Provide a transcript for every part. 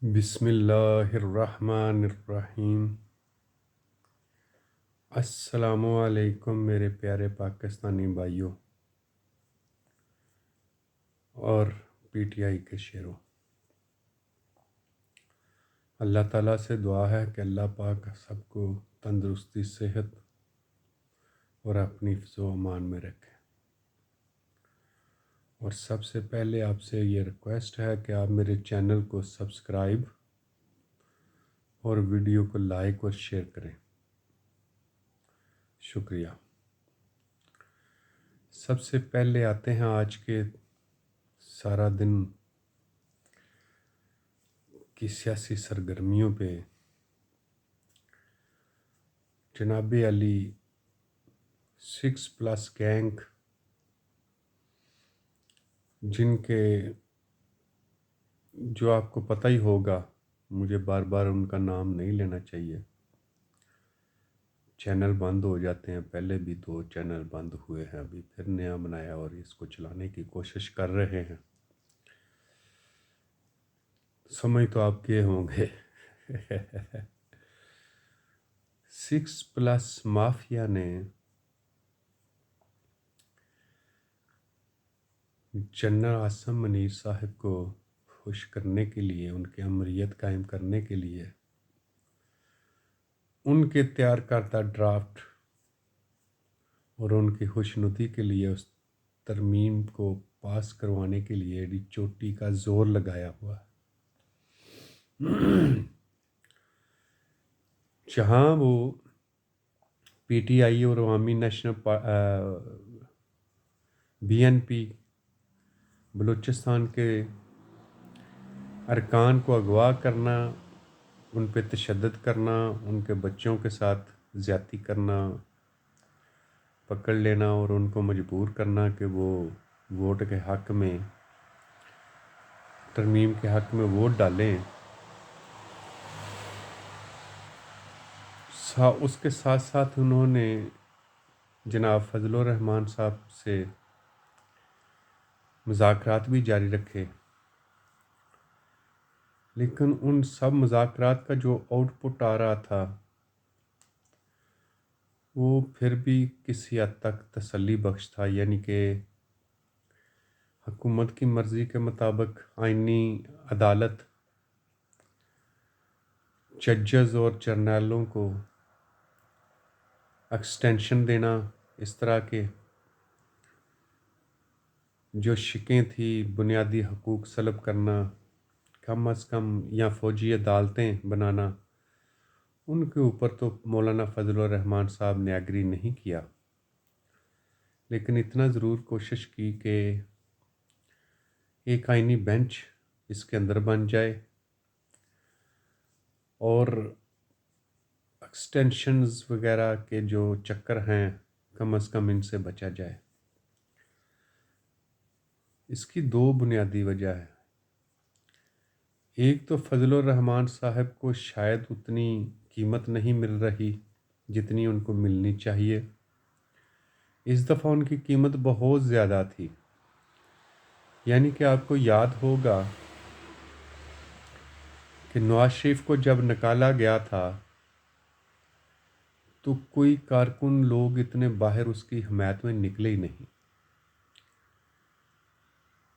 بسم اللہ الرحمن الرحیم۔ السلام علیکم میرے پیارے پاکستانی بھائیوں اور پی ٹی آئی کے شیروں۔ اللہ تعالیٰ سے دعا ہے کہ اللہ پاک سب کو تندرستی، صحت اور اپنی حفظ و امان میں رکھے۔ اور سب سے پہلے آپ سے یہ ریکویسٹ ہے کہ آپ میرے چینل کو سبسکرائب اور ویڈیو کو لائک اور شیئر کریں۔ شکریہ۔ سب سے پہلے آتے ہیں آج کے سارا دن کی سیاسی سرگرمیوں پہ۔ جناب علی 6+ گینگ، جن کے جو آپ کو پتہ ہی ہوگا، مجھے بار بار ان کا نام نہیں لینا چاہیے، چینل بند ہو جاتے ہیں۔ پہلے بھی 2 چینل بند ہوئے ہیں، ابھی پھر نیا بنایا اور اس کو چلانے کی کوشش کر رہے ہیں۔ سمجھ تو آپ کے ہوں گے۔ 6+ مافیا نے جنرل عاصم منیر صاحب کو خوش کرنے کے لیے، ان کی امریت قائم کرنے کے لیے، ان کے تیار کردہ ڈرافٹ اور ان کی خوشنودی کے لیے، اس ترمیم کو پاس کروانے کے لیے ایڈی چوٹی کا زور لگایا ہوا ہے۔ جہاں وہ پی ٹی آئی اور عوامی نیشنل BNP بلوچستان کے ارکان کو اغوا کرنا، ان پہ تشدد کرنا، ان کے بچوں کے ساتھ زیادتی کرنا، پکڑ لینا اور ان کو مجبور کرنا کہ وہ ووٹ کے حق میں، ترمیم کے حق میں ووٹ ڈالیں، اس کے ساتھ ساتھ انہوں نے جناب فضل الرحمان صاحب سے مذاکرات بھی جاری رکھے، لیکن ان سب مذاکرات کا جو آؤٹ پٹ آ رہا تھا وہ پھر بھی کسی حد تک تسلی بخش تھا، یعنی کہ حکومت کی مرضی کے مطابق آئینی عدالت، ججز اور جرنیلوں کو ایکسٹینشن دینا، اس طرح کے جو شکیں تھی، بنیادی حقوق سلب کرنا کم از کم، یا فوجی عدالتیں بنانا، ان کے اوپر تو مولانا فضل الرحمان صاحب نے ایگری نہیں کیا، لیکن اتنا ضرور کوشش کی کہ ایک آئینی بینچ اس کے اندر بن جائے اور ایکسٹینشنز وغیرہ کے جو چکر ہیں کم از کم ان سے بچا جائے۔ اس کی 2 بنیادی وجہ ہے۔ ایک تو فضل الرحمان صاحب کو شاید اتنی قیمت نہیں مل رہی جتنی ان کو ملنی چاہیے۔ اس دفعہ ان کی قیمت بہت زیادہ تھی، یعنی کہ آپ کو یاد ہوگا کہ نواز شریف کو جب نکالا گیا تھا تو کوئی کارکن لوگ اتنے باہر اس کی حمایت میں نکلے ہی نہیں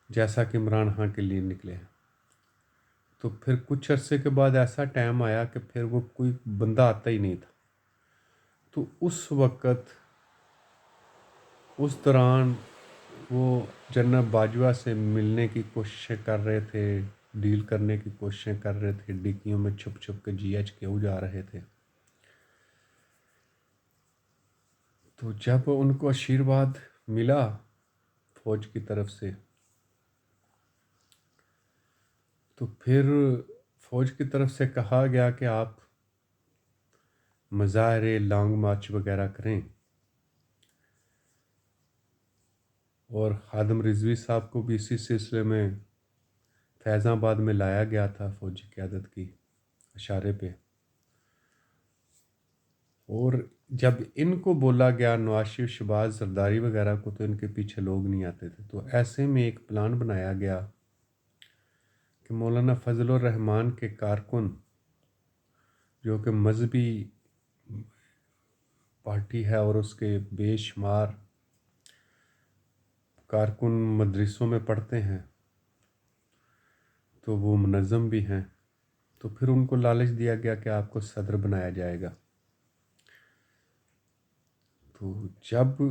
جیسا کہ عمران خان کے لیے نکلے ہیں۔ تو پھر کچھ عرصے کے بعد ایسا ٹائم آیا کہ پھر وہ کوئی بندہ آتا ہی نہیں تھا۔ تو اس وقت، اس دوران وہ جنرل باجوہ سے ملنے کی کوششیں کر رہے تھے، ڈیل کرنے کی کوششیں کر رہے تھے، ڈکیوں میں چھپ چھپ کے GHQ جا رہے تھے۔ تو جب ان کو آشیرواد ملا فوج کی طرف سے، تو پھر فوج کی طرف سے کہا گیا کہ آپ مظاہرے، لانگ مارچ وغیرہ کریں، اور خادم رضوی صاحب کو بھی اسی سلسلے میں فیض آباد میں لایا گیا تھا فوجی قیادت کی اشارے پہ۔ اور جب ان کو بولا گیا، نواز شریف، شہباز زرداری وغیرہ کو، تو ان کے پیچھے لوگ نہیں آتے تھے۔ تو ایسے میں ایک پلان بنایا گیا کہ مولانا فضل الرحمان کے کارکن جو کہ مذہبی پارٹی ہے اور اس کے بے شمار کارکن مدرسوں میں پڑھتے ہیں، تو وہ منظم بھی ہیں، تو پھر ان کو لالچ دیا گیا کہ آپ کو صدر بنایا جائے گا۔ تو جب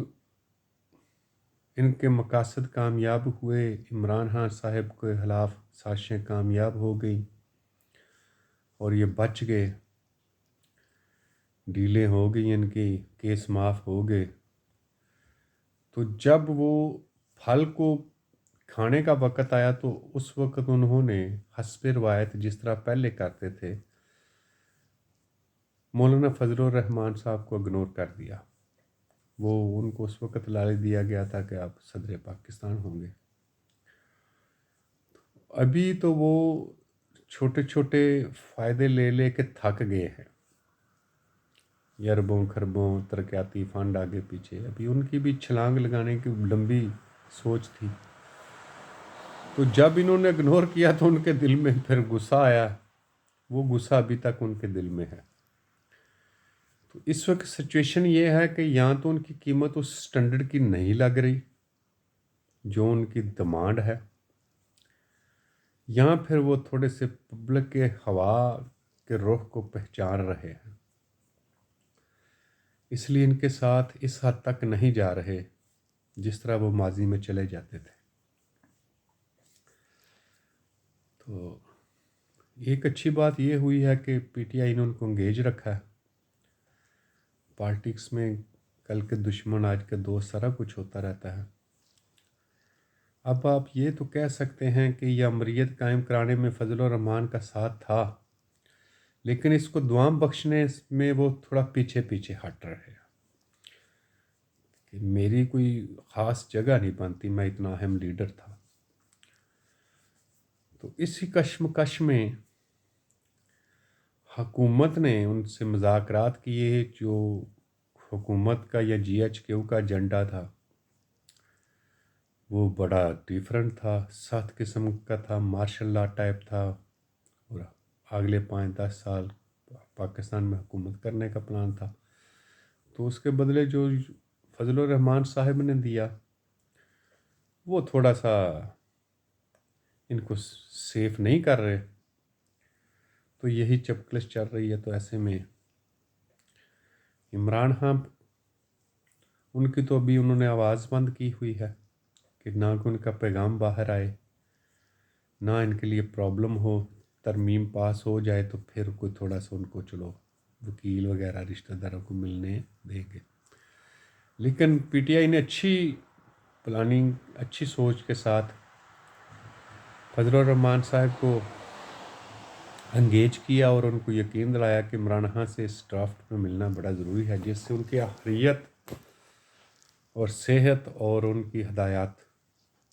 ان کے مقاصد کامیاب ہوئے، عمران خان صاحب کے خلاف سازشیں کامیاب ہو گئیں اور یہ بچ گئے، ڈیلیں ہو گئی، ان کی کیس معاف ہو گئے، تو جب وہ پھل کو کھانے کا وقت آیا تو اس وقت انہوں نے حسب روایت جس طرح پہلے کرتے تھے مولانا فضل الرحمان صاحب کو اگنور کر دیا۔ وہ ان کو اس وقت لالچ دیا گیا تھا کہ آپ صدر پاکستان ہوں گے۔ ابھی تو وہ چھوٹے چھوٹے فائدے لے لے کے تھک گئے ہیں، اربوں خربوں ترقیاتی فنڈ آگے پیچھے، ابھی ان کی بھی چھلانگ لگانے کی لمبی سوچ تھی۔ تو جب انہوں نے اگنور کیا تو ان کے دل میں پھر غصہ آیا، وہ غصہ ابھی تک ان کے دل میں ہے۔ تو اس وقت سچویشن یہ ہے کہ یہاں تو ان کی قیمت اس سٹینڈرڈ کی نہیں لگ رہی جو ان کی ڈیمانڈ ہے، یہاں پھر وہ تھوڑے سے پبلک کے ہوا کے رخ کو پہچان رہے ہیں، اس لیے ان کے ساتھ اس حد تک نہیں جا رہے جس طرح وہ ماضی میں چلے جاتے تھے۔ تو ایک اچھی بات یہ ہوئی ہے کہ پی ٹی آئی نے ان کو انگیج رکھا ہے پالیٹکس میں، کل کے دشمن آج کے دوست، سارا کچھ ہوتا رہتا ہے۔ اب آپ یہ تو کہہ سکتے ہیں کہ یہ امریت قائم کرانے میں فضل الرحمان کا ساتھ تھا، لیکن اس کو دوام بخشنے میں وہ تھوڑا پیچھے پیچھے ہٹ رہے ہیں کہ میری کوئی خاص جگہ نہیں بنتی، میں اتنا اہم لیڈر تھا۔ تو اسی کشمکش میں حکومت نے ان سے مذاکرات کیے، جو حکومت کا یا جی ایچ کیو کا ایجنڈا تھا وہ بڑا ڈیفرنٹ تھا، سخت قسم کا تھا، مارشل لا ٹائپ تھا، اور اگلے 5-10 سال پاکستان میں حکومت کرنے کا پلان تھا۔ تو اس کے بدلے جو فضل الرحمان صاحب نے دیا وہ تھوڑا سا ان کو سیف نہیں کر رہے، تو یہی چپکلش چل رہی ہے۔ تو ایسے میں عمران خان ان کی تو ابھی انہوں نے آواز بند کی ہوئی ہے کہ نہ کہ ان کا پیغام باہر آئے، نہ ان کے لیے پرابلم ہو، ترمیم پاس ہو جائے تو پھر کوئی تھوڑا سا ان کو چلو وکیل وغیرہ رشتہ داروں کو ملنے دیں گے۔ لیکن پی ٹی آئی نے اچھی پلاننگ، اچھی سوچ کے ساتھ فضل الرحمان صاحب کو انگیج کیا اور ان کو یقین دلایا کہ عمران خان سے اس ڈرافٹ میں ملنا بڑا ضروری ہے، جس سے ان کی اہلیت اور صحت اور ان کی ہدایات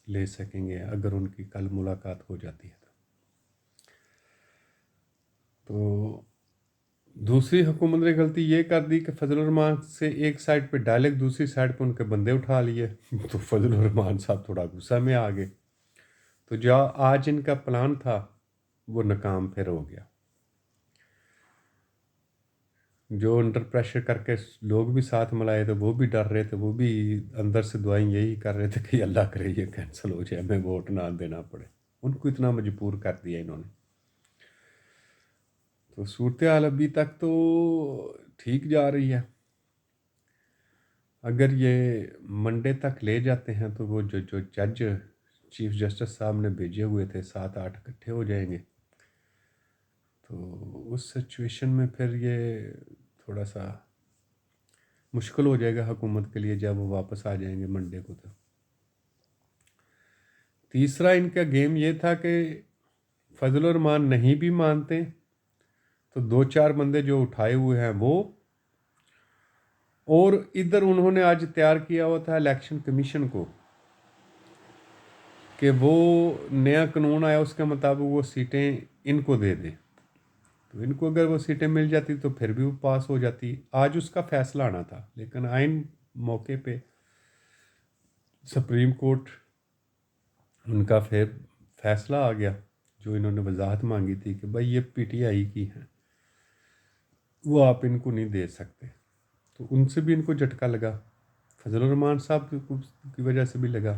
لے سکیں گے اگر ان کی کل ملاقات ہو جاتی ہے۔ تو دوسری حکومت نے غلطی یہ کر دی کہ فضل الرحمان سے ایک سائڈ پہ ڈائلیکٹ، دوسری سائڈ پہ ان کے بندے اٹھا لیے، تو فضل الرحمان صاحب تھوڑا غصہ میں آ گئے، تو جو آج ان کا پلان تھا وہ ناکام پھر ہو گیا۔ جو انڈر پریشر کر کے لوگ بھی ساتھ ملائے تھے وہ بھی ڈر رہے تھے، وہ بھی اندر سے دعائیں یہی کر رہے تھے کہ اللہ کرے یہ کینسل ہو جائے، ہمیں ووٹ نہ دینا پڑے، ان کو اتنا مجبور کر دیا انہوں نے۔ تو صورتحال ابھی تک تو ٹھیک جا رہی ہے، اگر یہ منڈے تک لے جاتے ہیں تو وہ جو جج چیف جسٹس صاحب نے بھیجے ہوئے تھے 7-8 اکٹھے ہو جائیں گے، تو اس سچویشن میں پھر یہ تھوڑا سا مشکل ہو جائے گا حکومت کے لیے جب وہ واپس آ جائیں گے منڈے کو۔ تو تیسرا ان کا گیم یہ تھا کہ فضل الرحمان نہیں بھی مانتے تو 2-4 بندے جو اٹھائے ہوئے ہیں وہ، اور ادھر انہوں نے آج تیار کیا ہوا تھا الیکشن کمیشن کو کہ وہ نیا قانون آیا اس کے مطابق وہ سیٹیں ان کو دے دے، تو ان کو اگر وہ سیٹیں مل جاتی تو پھر بھی وہ پاس ہو جاتی، آج اس کا فیصلہ آنا تھا، لیکن آئین موقع پہ سپریم کورٹ ان کا پھر فیصلہ آ گیا جو انہوں نے وضاحت مانگی تھی کہ بھائی یہ پی ٹی آئی کی ہیں، وہ آپ ان کو نہیں دے سکتے، تو ان سے بھی ان کو جھٹکا لگا، فضل الرحمان صاحب کی وجہ سے بھی لگا۔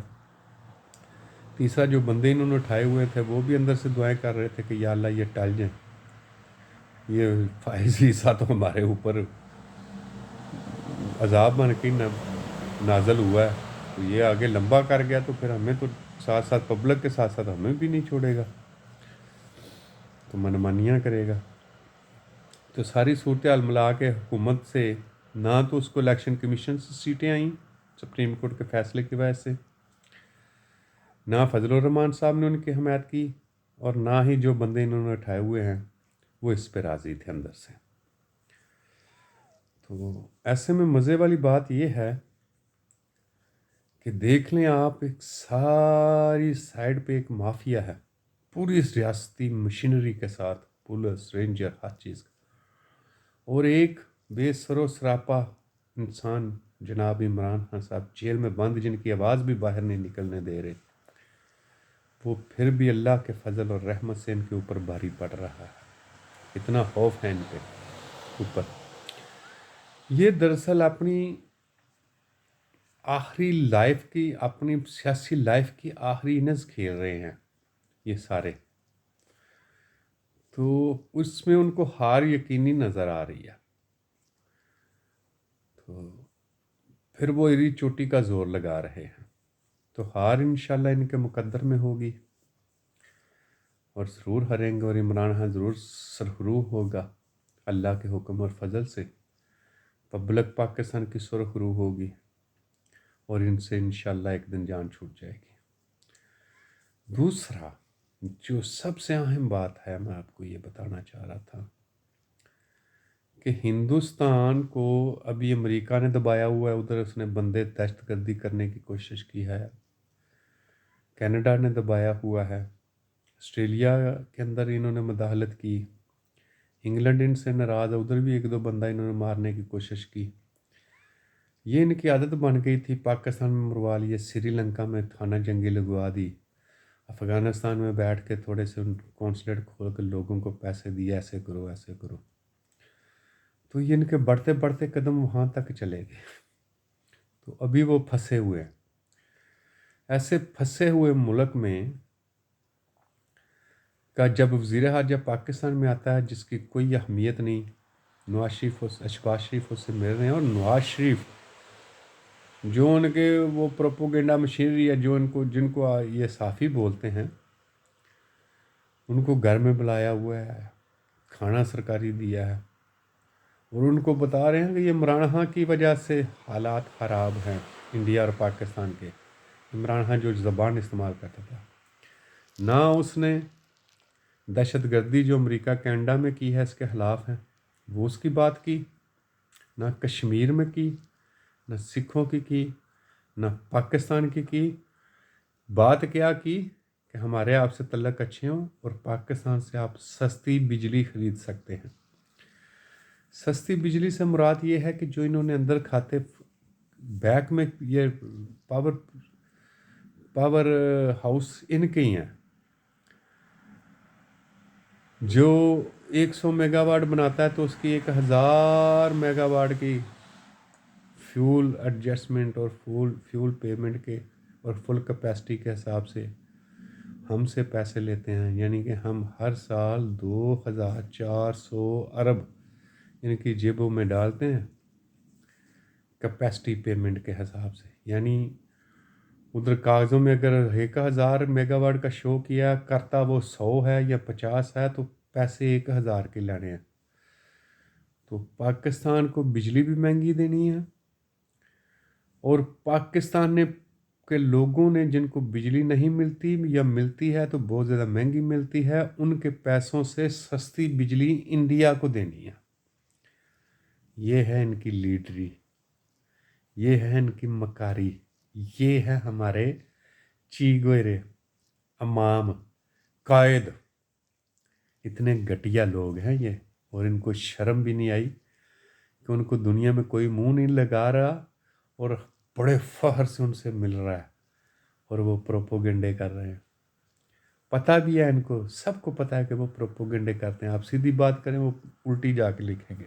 تیسرا جو بندے انہوں نے اٹھائے ہوئے تھے وہ بھی اندر سے دعائیں کر رہے تھے کہ یا اللہ یہ ٹل جائیں، یہ فائز عیسیٰ تو ہمارے اوپر عذاب بن کے نازل ہوا ہے، تو یہ آگے لمبا کر گیا تو پھر ہمیں تو ساتھ ساتھ پبلک کے ساتھ ساتھ ہمیں بھی نہیں چھوڑے گا، تو منمانیاں کرے گا۔ تو ساری صورتحال ملا کے حکومت سے نہ تو اس کو الیکشن کمیشن سے سیٹیں آئیں سپریم کورٹ کے فیصلے کی وجہ سے، نہ فضل الرحمان صاحب نے ان کی حمایت کی، اور نہ ہی جو بندے انہوں نے اٹھائے ہوئے ہیں وہ اس پہ راضی تھے اندر سے۔ تو ایسے میں مزے والی بات یہ ہے کہ دیکھ لیں آپ، ایک ساری سائڈ پہ ایک مافیا ہے پوری اس ریاستی مشینری کے ساتھ، پولیس رینجر ہر چیز کا، اور ایک بے سر و سراپا انسان جناب عمران خان صاحب جیل میں بند، جن کی آواز بھی باہر نہیں نکلنے دے رہے، وہ پھر بھی اللہ کے فضل اور رحمت سے ان کے اوپر بھاری پڑ رہا ہے، اتنا خوف ہے ان کے اوپر۔ یہ دراصل اپنی آخری لائف کی، اپنی سیاسی لائف کی آخری اننگز کھیل رہے ہیں یہ سارے، تو اس میں ان کو ہار یقینی نظر آ رہی ہے، تو پھر وہ ایری چوٹی کا زور لگا رہے ہیں، تو ہار انشاءاللہ ان کے مقدر میں ہوگی، اور ضرور ہاریں گے، اور عمران خان ضرور سرخرو ہوگا اللہ کے حکم اور فضل سے، پبلک پاکستان کی سرخرو ہوگی، اور ان سے انشاءاللہ ایک دن جان چھوٹ جائے گی۔ دوسرا جو سب سے اہم بات ہے، میں آپ کو یہ بتانا چاہ رہا تھا کہ ہندوستان کو ابھی امریکہ نے دبایا ہوا ہے، ادھر اس نے بندے دہشت گردی کرنے کی کوشش کی ہے، کینیڈا نے دبایا ہوا ہے، آسٹریلیا کے اندر انہوں نے مداخلت کی، انگلینڈ ان سے ناراض ہے، ادھر بھی ایک دو بندہ انہوں نے مارنے کی کوشش کی، یہ ان کی عادت بن گئی تھی، پاکستان میں مروا لیے، سری لنکا میں تھانہ جنگی لگوا دی، افغانستان میں بیٹھ کے تھوڑے سے کونسلیٹ کھول کے لوگوں کو پیسے دیے، ایسے کرو ایسے کرو، تو یہ ان کے بڑھتے بڑھتے قدم وہاں تک چلے گئے، تو ابھی وہ پھنسے ہوئے ہیں۔ ایسے پھنسے ہوئے ملک میں کا جب وزیر خارجہ پاکستان میں آتا ہے جس کی کوئی اہمیت نہیں، نواز شریف اشفاق شریف اس سے مل رہے ہیں، اور نواز شریف جو ان کے وہ پروپوگنڈا مشینری ہے، جو جن کو یہ صحافی بولتے ہیں، ان کو گھر میں بلایا ہوا ہے، کھانا سرکاری دیا ہے، اور ان کو بتا رہے ہیں کہ یہ عمران خان کی وجہ سے حالات خراب ہیں انڈیا اور پاکستان کے۔ عمران خان جو زبان استعمال کرتا تھا، نہ اس نے دہشت گردی جو امریکہ کینیڈا میں کی ہے اس کے خلاف ہے، وہ اس کی بات کی، نہ کشمیر میں کی، نہ سکھوں کی، نہ پاکستان کی، بات کیا کی کہ ہمارے آپ سے تعلق اچھے ہوں اور پاکستان سے آپ سستی بجلی خرید سکتے ہیں۔ سستی بجلی سے مراد یہ ہے کہ جو انہوں نے اندر کھاتے بیک میں یہ پاور ہاؤس ان کے ہی ہیں، جو 100 میگا واٹ بناتا ہے تو اس کی 1000 میگا واٹ کی فیول ایڈجسٹمنٹ اور فیول پیمنٹ کے اور فل کیپیسٹی کے حساب سے ہم سے پیسے لیتے ہیں، یعنی کہ ہم ہر سال 2400 ارب ان کی جیبوں میں ڈالتے ہیں کیپیسٹی پیمنٹ کے حساب سے، یعنی ادھر کاغذوں میں اگر 1000 میگا واٹ کا شو کیا کرتا وہ 100 ہے یا 50 ہے، تو پیسے 1000 کے لینے ہیں، تو پاکستان کو بجلی بھی مہنگی دینی ہے، اور پاکستان نے کے لوگوں نے جن کو بجلی نہیں ملتی یا ملتی ہے تو بہت زیادہ مہنگی ملتی ہے، ان کے پیسوں سے سستی بجلی انڈیا کو دینی ہے۔ یہ ہے ان کی لیڈری، یہ ہے ان کی مکاری، یہ ہے ہمارے چیگوئرے امام قائد، اتنے گھٹیا لوگ ہیں یہ، اور ان کو شرم بھی نہیں آئی کہ ان کو دنیا میں کوئی منہ نہیں لگا رہا، اور بڑے فخر سے ان سے مل رہا ہے، اور وہ پروپوگنڈے کر رہے ہیں، پتہ بھی ہے ان کو، سب کو پتہ ہے کہ وہ پروپوگنڈے کرتے ہیں. آپ سیدھی بات کریں وہ الٹی جا کے لکھیں گے.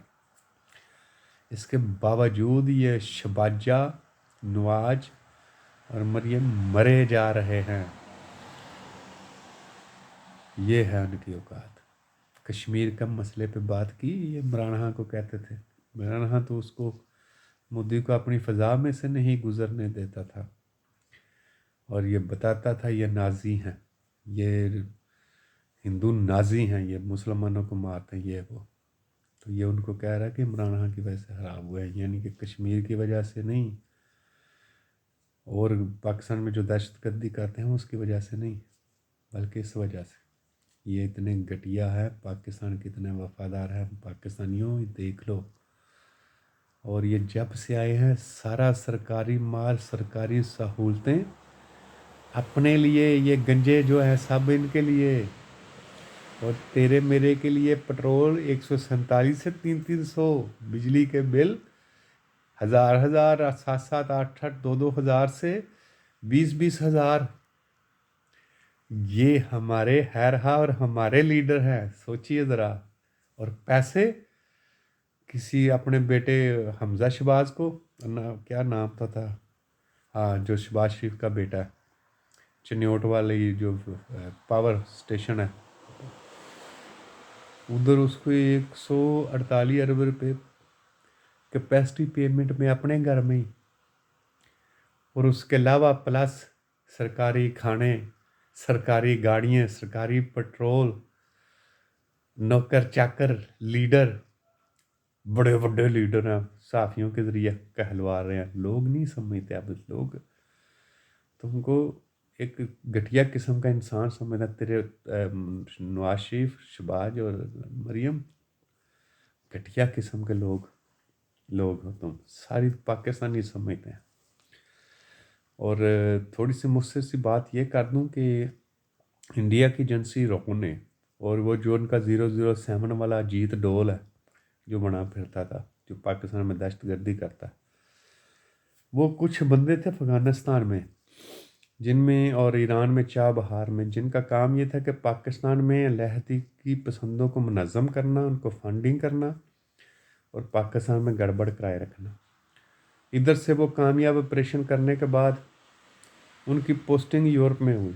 اس کے باوجود یہ شباجہ، نواز اور مریم مرے جا رہے ہیں. یہ ہے ان کی اوقات. کشمیر کا مسئلے پہ بات کی، یہ عمران خان کو کہتے تھے. عمران خان تو اس کو، مودی کو اپنی فضا میں سے نہیں گزرنے دیتا تھا، اور یہ بتاتا تھا یہ نازی ہیں، یہ ہندو نازی ہیں، یہ مسلمانوں کو مارتے ہیں، یہ وہ. تو یہ ان کو کہہ رہا ہے کہ عمران خان کی وجہ سے خراب ہوا ہے، یعنی کہ کشمیر کی وجہ سے نہیں، اور پاکستان میں جو دہشت گردی کرتے ہیں اس کی وجہ سے نہیں، بلکہ اس وجہ سے. یہ اتنے گھٹیا ہے، پاکستان کتنے وفادار ہیں پاکستانیوں، دیکھ لو. اور یہ جب سے آئے ہیں سارا سرکاری مال، سرکاری سہولتیں اپنے لیے، یہ گنجے جو ہیں سب ان کے لیے، اور تیرے میرے کے لیے پٹرول 147 سے 300، بجلی کے بل 1000 7 8 2 ہزار سے 20 ہزار. یہ ہمارے ہیرہا اور ہمارے لیڈر ہیں، سوچئے ذرا. اور پیسے کسی اپنے بیٹے حمزہ شہباز کو، کیا نام تھا، ہاں جو شہباز شریف کا بیٹا ہے، چنیوٹ والی جو پاور اسٹیشن ہے ادھر، اس کو 148 ارب روپے کیپیسٹی پیمنٹ میں اپنے گھر میں ہی، اور اس کے علاوہ پلس سرکاری کھانے، سرکاری گاڑیاں، سرکاری پٹرول، نوکر چاکر، لیڈر، بڑے بڑے لیڈر ہیں، صحافیوں کے ذریعے کہلوا رہے ہیں. لوگ نہیں سمجھتے اب. لوگ تم کو ایک گھٹیا قسم کا انسان سمجھنا. تیرے نواز شریف، شہباز اور مریم گھٹیا قسم کے لوگ ہو تم. ساری پاکستانی سمجھتے ہیں. اور تھوڑی سی مختصر سی بات یہ کر دوں کہ انڈیا کی ایجنسی رو نے، اور وہ جو ان کا 007 والا جیت ڈول ہے جو بنا پھرتا تھا، جو پاکستان میں دہشت گردی کرتا ہے، وہ کچھ بندے تھے افغانستان میں، جن میں اور ایران میں، چابہار میں، جن کا کام یہ تھا کہ پاکستان میں علیحدگی کی پسندوں کو منظم کرنا، ان کو فنڈنگ کرنا اور پاکستان میں گڑبڑ کرائے رکھنا. ادھر سے وہ کامیاب آپریشن کرنے کے بعد ان کی پوسٹنگ یورپ میں ہوئی.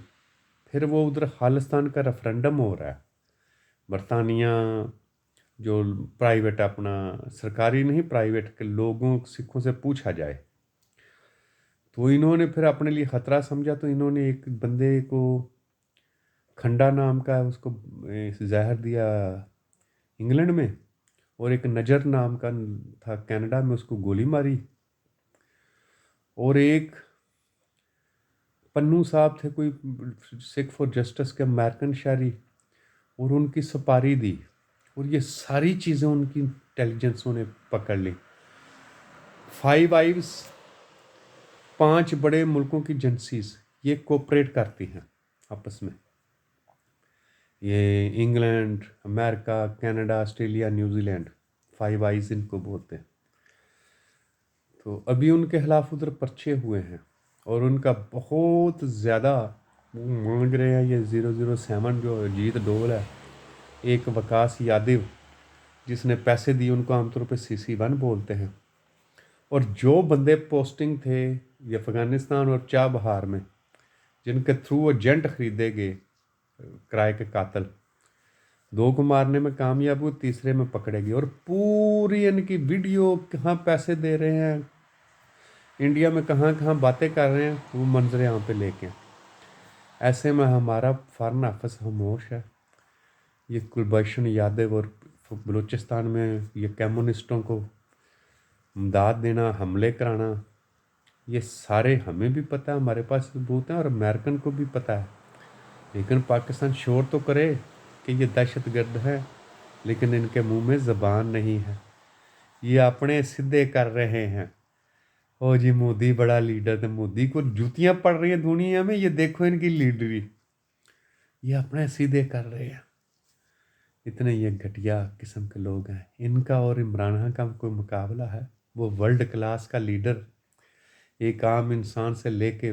پھر وہ ادھر خالستان کا ریفرنڈم ہو رہا ہے. برطانیہ جو پرائیویٹ، اپنا سرکاری نہیں، پرائیویٹ کے لوگوں، سکھوں سے پوچھا جائے، تو انہوں نے پھر اپنے لیے خطرہ سمجھا، تو انہوں نے ایک بندے کو، کھنڈا نام کا ہے، اس کو زہر دیا انگلینڈ میں، اور ایک نجر نام کا تھا کینیڈا میں، اس کو گولی ماری. اور ایک پنو صاحب تھے کوئی سکھ فار جسٹس کے امریکن شہری، اور ان کی سپاری دی. اور یہ ساری چیزیں ان کی انٹیلیجنسوں نے پکڑ لی. 5 آئیز 5 بڑے ملکوں کی ایجنسیز یہ کوپریٹ کرتی ہیں آپس میں. یہ انگلینڈ، امریکہ، Canada, Australia, New Zealand, 5 eyes ان کو بولتے ہیں. تو ابھی ان کے خلاف ادھر پرچے ہوئے ہیں، اور ان کا بہت زیادہ مانگ رہے ہیں. یہ 007 جو جیت ڈول ہے، ایک وکاس یادو جس نے پیسے دیے، ان کو عام طور پہ CC1 بولتے ہیں. اور جو بندے پوسٹنگ تھے یہ افغانستان اور چابہار میں، جن کے تھرو ایجنٹ خریدے گئے، کرائے کے قاتل، 2 کو مارنے میں کامیاب ہوئے، تیسرے میں پکڑے گئے. اور پوری ان کی ویڈیو، کہاں پیسے دے رہے ہیں، انڈیا میں کہاں کہاں باتیں کر رہے ہیں، وہ منظر یہاں پہ لے کے. ایسے میں ہمارا فارن آفس خاموش ہے. یہ کلبھوشن یادو اور بلوچستان میں یہ کمیونسٹوں کو امداد دینا، حملے کرانا، یہ سارے ہمیں بھی پتہ ہے، ہمارے پاس ثبوت ہیں، اور امریکن کو بھی پتہ ہے. لیکن پاکستان شور تو کرے کہ یہ دہشت گرد ہے، لیکن ان کے منہ میں زبان نہیں ہے. یہ اپنے سدھے کر رہے ہیں. او جی مودی بڑا لیڈر تھے، مودی کو جوتیاں پڑ رہی ہیں دنیا میں، یہ دیکھو ان کی لیڈری. یہ اپنے سیدھے کر رہے ہیں. اتنے یہ گھٹیا قسم کے لوگ ہیں. ان کا اور عمران خان کا کوئی مقابلہ ہے؟ وہ ورلڈ کلاس کا لیڈر، ایک عام انسان سے لے کے